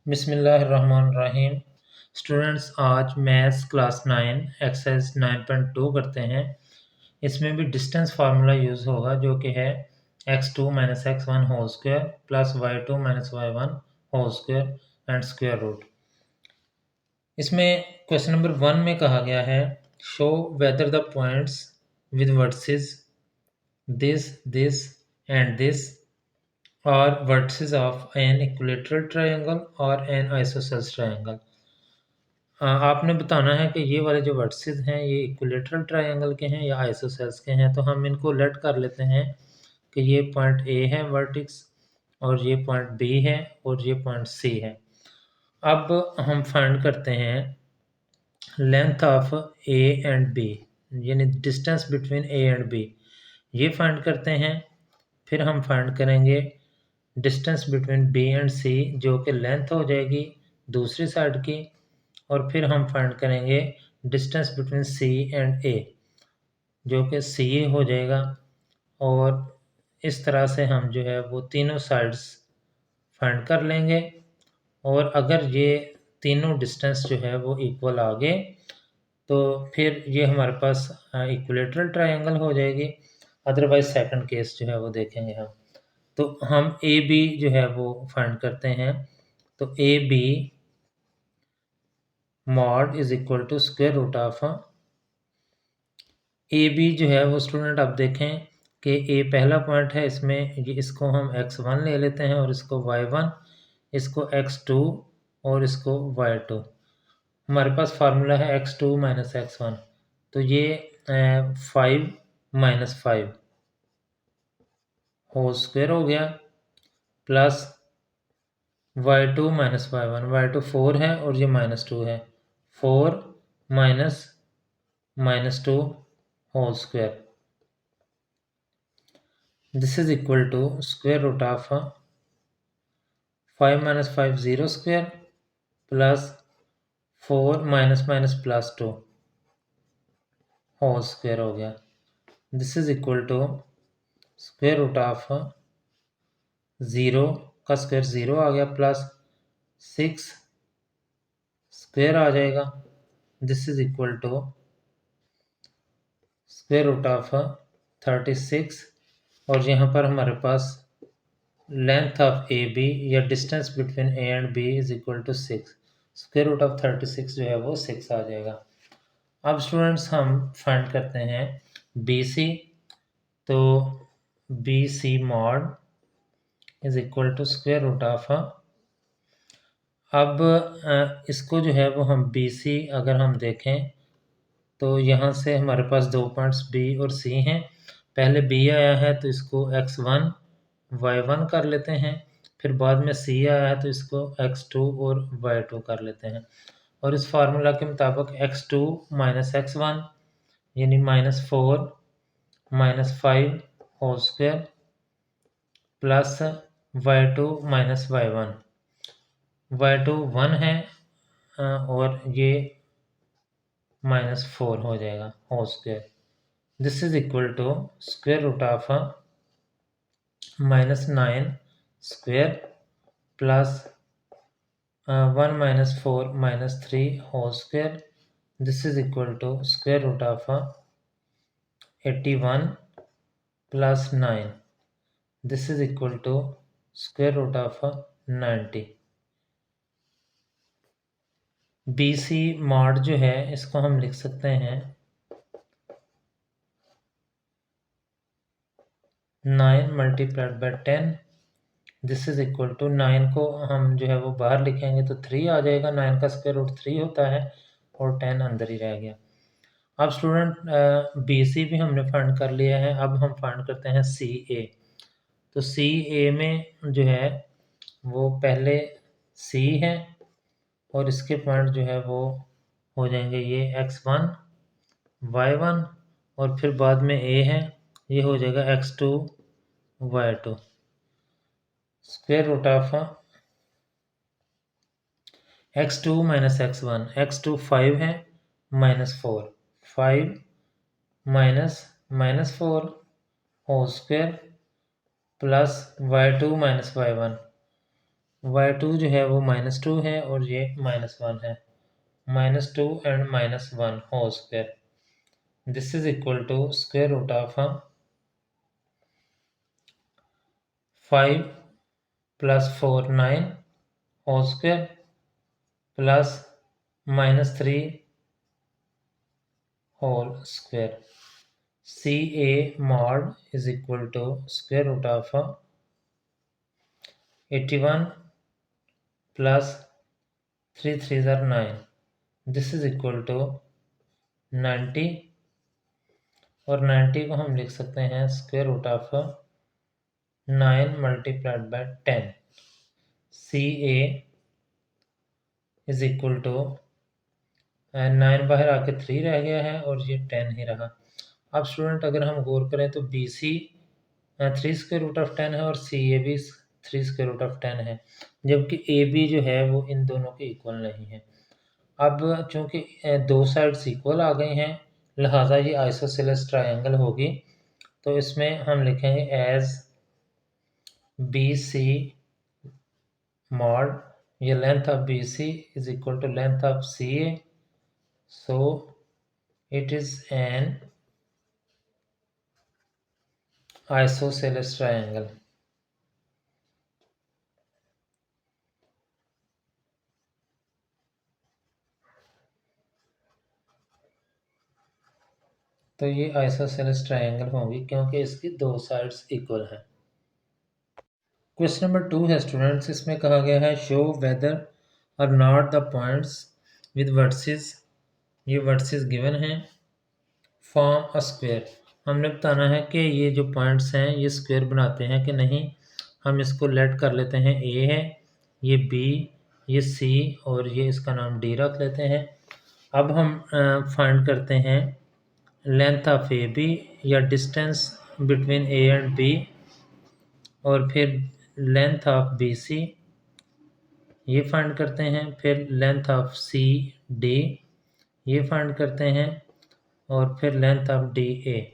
बिस्मिल्लाहिर्रहमानिर्रहीम। स्टूडेंट्स, आज maths class 9 exercise 9.2 करते हैं। इसमें भी डिस्टेंस फार्मूला यूज़ होगा जो कि है x2 minus x1 whole square plus y2 minus y1 whole square and square root. इसमें क्वेश्चन नंबर 1 में कहा गया है show whether the points with vertices this and this और vertices of an equilateral triangle और an isosceles triangle। आपने बताना है कि ये वाले जो वर्टिसेस हैं ये इक्विलेटरल ट्रायंगल के हैं या आइसोसेल्स के हैं। तो हम इनको लेट कर लेते हैं कि ये पॉइंट ए है वर्टिक्स और ये पॉइंट बी है और ये पॉइंट सी है। अब हम फाइंड करते हैं length of A and B, यानी distance between A and B, ये फाइंड करते हैं। फिर हम फाइंड करेंगे distance between B and C जो कि लेंथ हो जाएगी दूसरी साइड की, और फिर हम फाइंड करेंगे डिस्टेंस बिटवीन सी एंड ए जो कि सी हो जाएगा। और इस तरह से हम जो है वो तीनों साइड्स फाइंड कर लेंगे। और अगर ये तीनों डिस्टेंस जो है वो इक्वल आ गए तो फिर ये हमारे पास इक्विलेटरल ट्रायंगल हो जाएगी। अदरवाइज सेकंड केस जो है वो देखेंगे हम। तो हम ए बी जो है वो फाइंड करते हैं। तो A B mod is equal to square root of A B जो है वो स्टूडेंट आप देखें कि ए पहला पॉइंट है, इसमें ये इसको हम x1 ले लेते हैं और इसको y1, इसको x2 और इसको y2। हमारे पास फार्मूला है x2 माइनस x1, तो ये 5 माइनस 5 होल स्क्वायर हो गया plus y2 minus y1, y2 4 है और ये -2 है, 4 minus -2 whole square. This is equal to square root of 5 minus 5 0 square plus 4 minus minus plus 2 whole square हो गया। This is equal to square root of 0 का square 0 आ गया plus 6 square आ जाएगा। This is equal to square root of 36, और यहाँ पर हमारे पास लेंथ ऑफ ए बी या distance between A and B is equal to 6। Square root of 36 जो है वो 6 आ जाएगा। अब स्टूडेंट्स हम फाइंड करते हैं बी सी। तो B C mod is equal to square root of, अब इसको जो है वो हम बी सी अगर हम देखें तो यहाँ से हमारे पास दो पॉइंट्स बी और सी हैं। पहले बी आया है तो इसको x1 y1 कर लेते हैं, फिर बाद में सी आया है तो इसको x2 और y2 कर लेते हैं। और इस फार्मूला के मुताबिक x2 माइनस x1 यानी -4 minus 5 whole square plus y2 minus y1, y2 1 है और ये -4 हो जाएगा whole square. This is equal to square root of -9 square plus 1 minus 4 minus 3 whole square. This is equal to square root of 81 plus 9। This is equal to square root of 90। B C mod जो है इसको हम लिख सकते हैं 9 multiplied by 10। This is equal to 9 को हम जो है वो बाहर लिखेंगे तो 3 आ जाएगा। 9 का स्क्वायर रूट 3 होता है और 10 अंदर ही रह गया। अब स्टूडेंट बी सी भी हमने फाइंड कर लिया है। अब हम फाइंड करते हैं सी ए। तो सी ए में जो है वो पहले सी है और इसके पॉइंट जो है वो हो जाएंगे ये x1 y1 और फिर बाद में a है, ये हो जाएगा x2 y2। Square root of x2 minus x1, x2 5 है -4, 5 minus -4 whole square plus y2 minus y1, y2 जो है वो -2 है और ये -1 है, -2 and -1 whole square. This is equal to square root of 5 + 4 9 whole square plus -3 whole square. CA mod is equal to square root of 81 plus 3 3s are 9. This is equal to 90 और 90 को हम लिख सकते हैं square root of 9 multiplied by 10. CA is equal to 9 बाहर आके 3 रह गया है और ये 10 ही रहा। अब स्टूडेंट अगर हम गौर करें तो BC 3 स्क्वायर रूट ऑफ 10 है और CA भी 3 स्क्वायर रूट ऑफ 10 है, जबकि AB जो है वो इन दोनों के इक्वल नहीं है। अब चूंकि दो साइड्स इक्वल आ गई हैं, लिहाजा ये आइसोसेलेस ट्रायंगल होगी। तो इसमें हम लिखेंगे एज BC mod, ये length of BC is equal to length of CA, so it is an isosceles triangle. तो ये आइसोसेलेस ट्रायंगल होगी क्योंकि इसकी दो साइड्स इक्वल हैं। क्वेश्चन नंबर 2 है स्टूडेंट्स, इसमें कहा गया है show whether or not the points with vertices, ये वर्सेस गिवन हैं, फॉर्म अ स्क्वायर। हमने बताना है कि ये जो पॉइंट्स हैं ये स्क्वायर बनाते हैं कि नहीं। हम इसको लेट कर लेते हैं ए है, ये बी, ये सी और ये इसका नाम डी रख लेते हैं। अब हम फाइंड करते हैं लेंथ ऑफ ए बी या distance between A and B, और फिर लेंथ ऑफ बी सी ये फाइंड करते हैं, फिर लेंथ ऑफ सी डी ये फाइंड करते हैं, और फिर लेंथ ऑफ डी ए।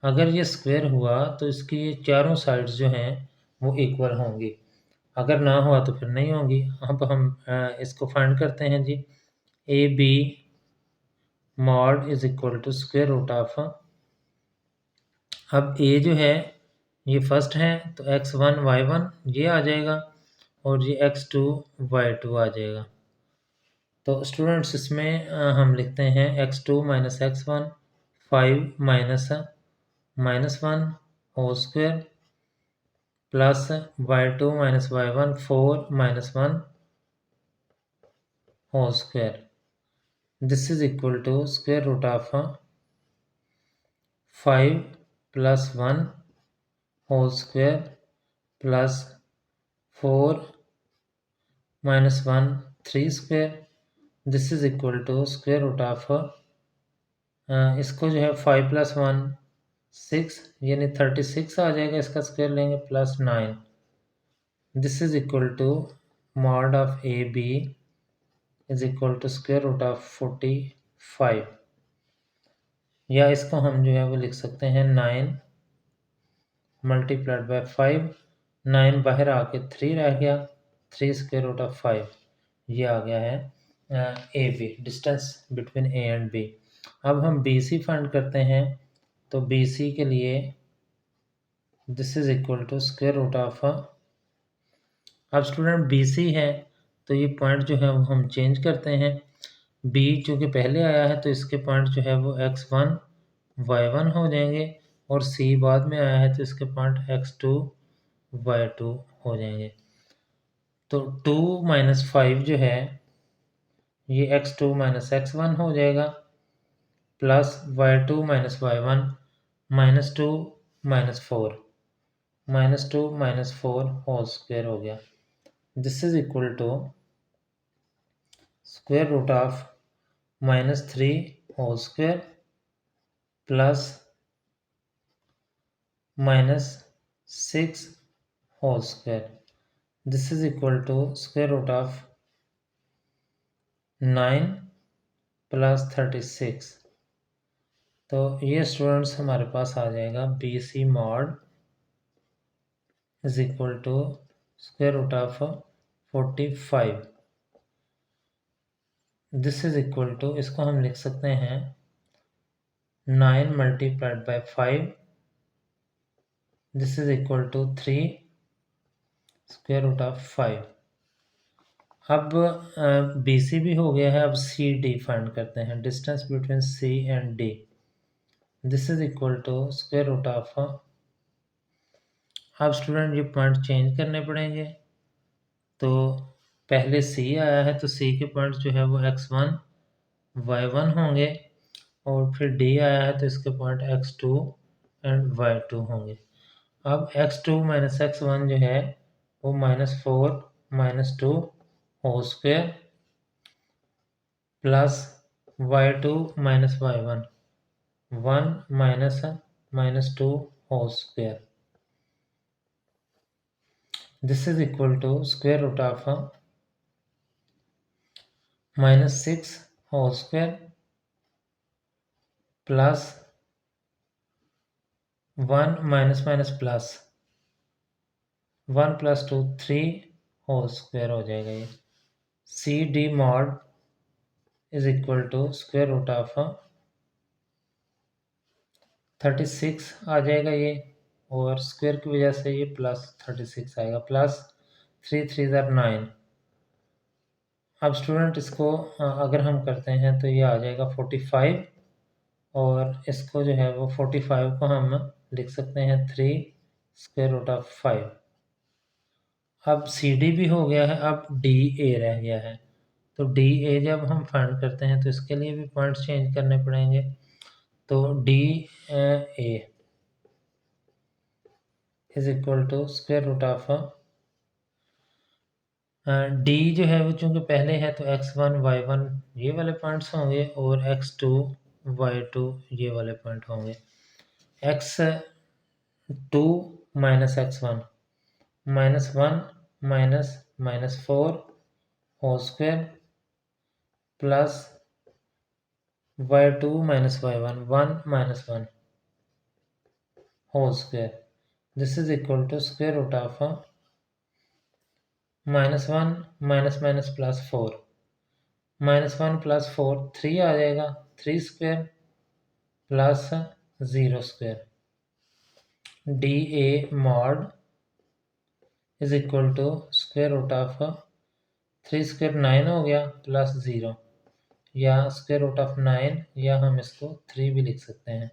अगर ये स्क्वायर हुआ तो इसकी ये चारों साइड्स जो हैं वो इक्वल होंगी, अगर ना हुआ तो फिर नहीं होंगी। अब हम इसको फाइंड करते हैं जी। A B mod is equal to square root of, अब ए जो है ये फर्स्ट है तो x1 y1 ये आ जाएगा और ये x2 y2 आ जाएगा। तो स्टूडेंट्स इसमें हम लिखते हैं x2 - x1 5 -1 whole square plus y2 - y1 4 -1 whole square. This is equal to square root of 5 + 1 whole square plus 4 - 1 3 square. This is equal to square root of, इसको जो है 5 + 1 6 यानी 36 आ जाएगा, इसका स्क्वायर लेंगे plus 9। This is equal to mod of A B is equal to square root of 45, या इसको हम जो है वो लिख सकते हैं 9 मल्टीप्लाइड बाय 5, 9 बाहर आके 3 रह गया, 3 स्क्वायर रूट ऑफ 5 ये आ गया है A B, distance between A and B. अब हम बी सी फाइंड करते हैं, तो बी सी के लिए this is equal to square root of, अब स्टूडेंट बी सी है तो ये पॉइंट जो है वो हम चेंज करते हैं। बी चूँकि पहले आया है तो इसके पॉइंट जो है वो x1 y1 हो जाएंगे, और सी बाद में आया है तो इसके पॉइंट x2 y2 हो जाएंगे। तो 2 - 5 जो है ये x2 - x1 हो जाएगा, plus y2 - y1 -2 -4 -2 -4 whole square हो गया। This is equal to square root of -3 whole square plus -6 whole square. This is equal to square root of 9 + 36। तो ये स्टूडेंट्स हमारे पास आ जाएगा B C mod is equal to square root of 45। This is equal to, इसको हम लिख सकते हैं 9 multiplied by 5, this is equal to 3 square root of 5। अब बी सी भी हो गया है, अब सी डी फाइंड करते हैं, distance between C and D. This is equal to square root of, अब स्टूडेंट ये पॉइंट चेंज करने पड़ेंगे। तो पहले सी आया है तो सी के पॉइंट जो है वो x1 y1 होंगे, और फिर डी आया है तो इसके पॉइंट x2 एंड y2 होंगे। अब x2 माइनस x1 जो है वो -4 -2 whole square plus y2 minus y1 1 -2 whole square. This is equal to square root of -6 whole square plus 1 minus minus plus 1 + 2 3 whole square हो जाएगा ये। C D mod is equal to square root of 36 आ जाएगा ये, और square की वजह से ये +36 आएगा, प्लस 3 3 9। अब स्टूडेंट इसको अगर हम करते हैं तो ये आ जाएगा 45, और इसको जो है वो 45 को हम लिख सकते हैं 3 स्क्वायर रूट ऑफ 5। अब सी डी भी हो गया है, अब डी ए रह गया है। तो डी ए जब हम फाइंड करते हैं तो इसके लिए भी पॉइंट चेंज करने पड़ेंगे। तो D A is equal to square root of, D जो है वो चूँकि पहले है तो x1 y1 ये वाले पॉइंट्स होंगे, और x2 y2 ये वाले पॉइंट होंगे। x2 minus x1 -1 -4 whole square plus y2 minus y1 1 -1 whole square. This is equal to square root of -1 -4 -1 + 4 3 आ जाएगा, 3 square plus 0 square. D A mod is equal to square root of 3 square 9 हो गया plus 0, या square root of 9, या हम इसको 3 भी लिख सकते हैं।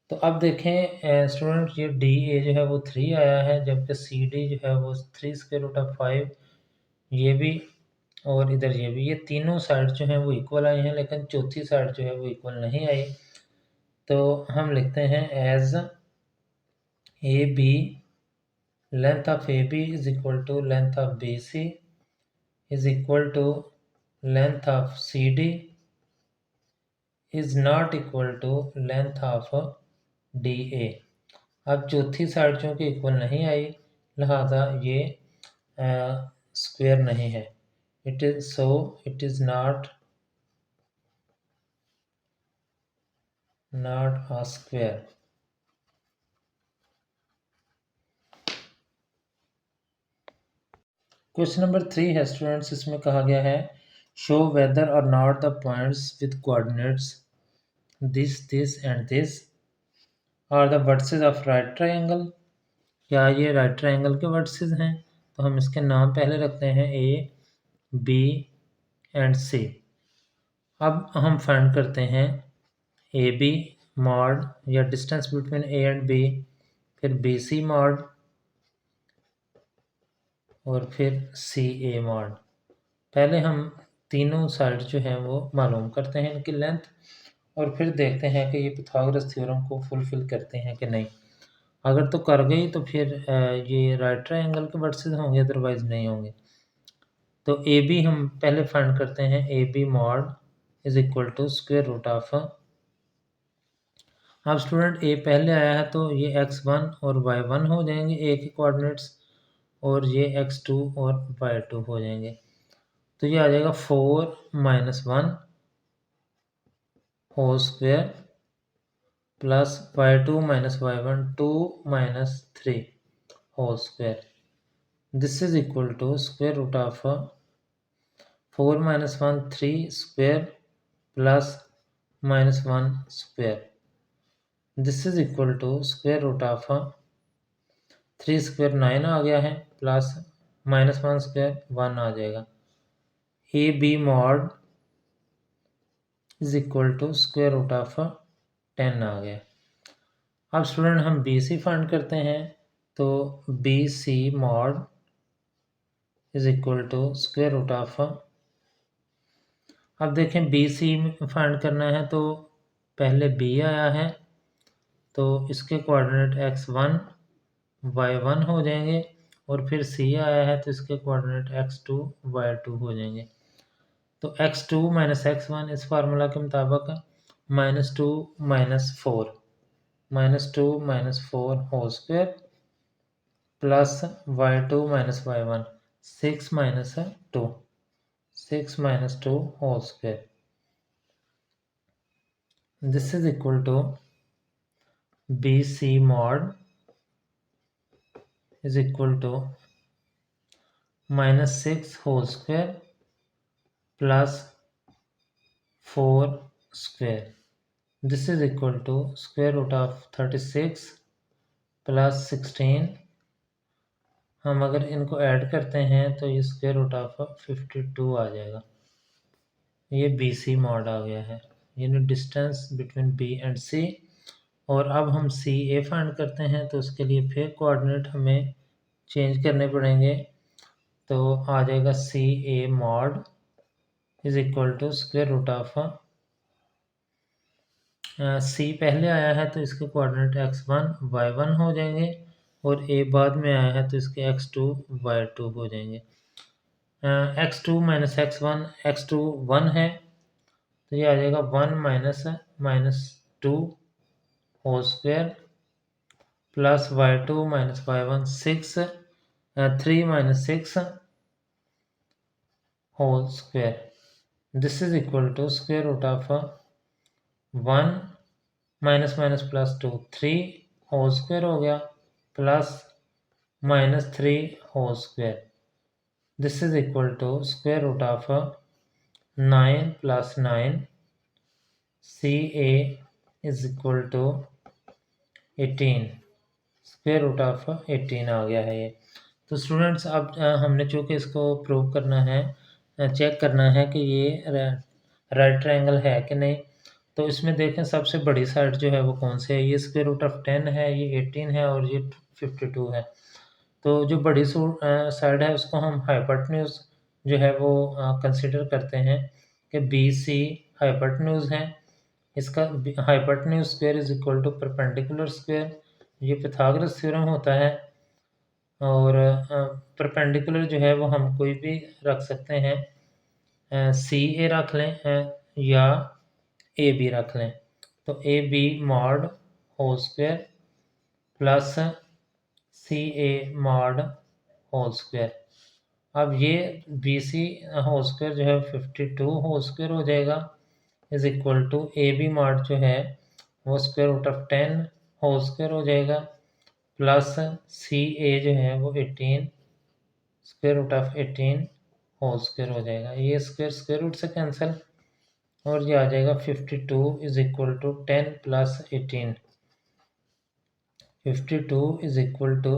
तो अब देखें स्टूडेंट, ये डी ए जो है वो 3 आया है, जबकि सी डी जो है वो 3 स्क्वायर रूट ऑफ 5, ये भी और इधर ये भी, ये तीनों साइड जो हैं वो इक्वल आई हैं, लेकिन चौथी साइड जो है वो इक्वल नहीं आई। तो हम लिखते हैं as A B, length of A B is equal to length of B C is equal to length of C D is not equal to length of D A. अब चौथी साइड चूँकि equal नहीं आई, लिहाजा ये square नहीं है। It is not a square। Question number 3 है students, इसमें कहा गया है show whether or not the points with coordinates this and this are the vertices of right triangle. क्या ये राइट ट्रायंगल के वर्टिसेस हैं? तो हम इसके नाम पहले रखते हैं ए बी एंड सी। अब हम फाइंड करते हैं ए बी मॉड, या distance between A and B, फिर बी सी मॉड, और फिर सी ए मॉड। पहले हम तीनों साइड जो हैं वो मालूम करते हैं इनकी लेंथ, और फिर देखते हैं कि ये पिथागोरस थ्योरम को फुलफिल करते हैं कि नहीं। अगर तो कर गई तो फिर ये राइट ट्रायंगल के वर्टिसेस होंगे, अदरवाइज नहीं होंगे। तो ए बी हम पहले फाइंड करते हैं, A B mod is equal to square root of, अब स्टूडेंट ए पहले आया है तो ये x1 और y1 हो जाएंगे ए के कोऑर्डिनेट्स, और ये x2 और y2 हो जाएंगे। तो ये आ जाएगा 4 - 1 whole square plus y2 - y1 2 - 3 whole square. This is equal to square root of 4 minus 1 3 square plus minus 1 square. This is equal to square root of 3 square 9 आ गया है प्लस माइनस 1 स्क्वायर 1 आ जाएगा. A B mod is equal to square root of 10 आ गया. अब student हम B C find करते हैं, तो B C mod is equal to square root of, अब देखें बी सी फाइंड करना है तो पहले बी आया है तो इसके कोऑर्डिनेट x1 y1 हो जाएंगे, और फिर सी आया है तो इसके कोऑर्डिनेट x2 y2 हो जाएंगे. तो x2 माइनस x1 इस फार्मूला के मुताबिक -2 minus 4 whole square plus y2 minus y1 6 minus 2 whole square. This is equal to BC mod is equal to -6 whole square plus 4 square. This is equal to square root of 36 plus 16. हम अगर इनको add करते हैं तो ये square root of 52 आ जाएगा. ये BC mod आ गया है, यानी distance between B and C. और अब हम सी ए फाइंड करते हैं तो उसके लिए फिर कोऑर्डिनेट हमें चेंज करने पड़ेंगे. तो आ जाएगा C A mod is equal to square root of, C पहले आया है तो इसके कोऑर्डिनेट x1 y1 हो जाएंगे, और ए बाद में आया है तो इसके x2 y2 हो जाएंगे. x2 माइनस x1 1 है तो ये आ जाएगा 1 minus 2 whole square plus y2 minus y1 3 minus 6 whole square. This is equal to square root of 1 minus plus 2 3 whole square हो गया plus -3 whole square. This is equal to square root of 9 plus 9. C A is equal to 18, square root of 18 आ गया है ये. तो students अब हमने चूँकि इसको प्रूव करना है, चेक करना है कि ये राइट ट्रायंगल है कि नहीं. तो इसमें देखें सबसे बड़ी साइड जो है वो कौन सी है, ये स्क्वायर रूट ऑफ 10 है, ये 18 है और ये 52 है. तो जो बड़ी साइड है उसको हम हाइपोटेन्यूज जो है वो कंसिडर करते हैं कि बी सी हाइपोटेन्यूज है. इसका hypotenuse square is equal to perpendicular square. ये पिथागोरस थ्योरम होता है, और परपेंडिकुलर जो है वो हम कोई भी रख सकते हैं, सी ए रख लें या ए बी रख लें. तो A B mod whole square plus C A mod whole square. अब ये बी सी होल स्क्वायर जो है 52 होल स्क्वायर हो जाएगा is equal to A B mod जो है वो square root of 10 whole square हो जाएगा प्लस सी ए जो है वो 18 square root of 18 whole square हो जाएगा. ये स्क्वायर रूट से कैंसिल, और ये आ जाएगा 52 is equal to 10 plus 18. 52 is equal to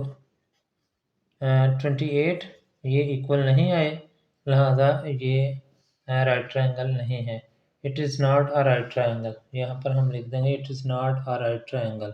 28. ये इक्वल नहीं आए, लिहाजा ये राइट ट्रायंगल नहीं है. It is not a right triangle. यहाँ पर हम लिख देंगे it is not a right triangle.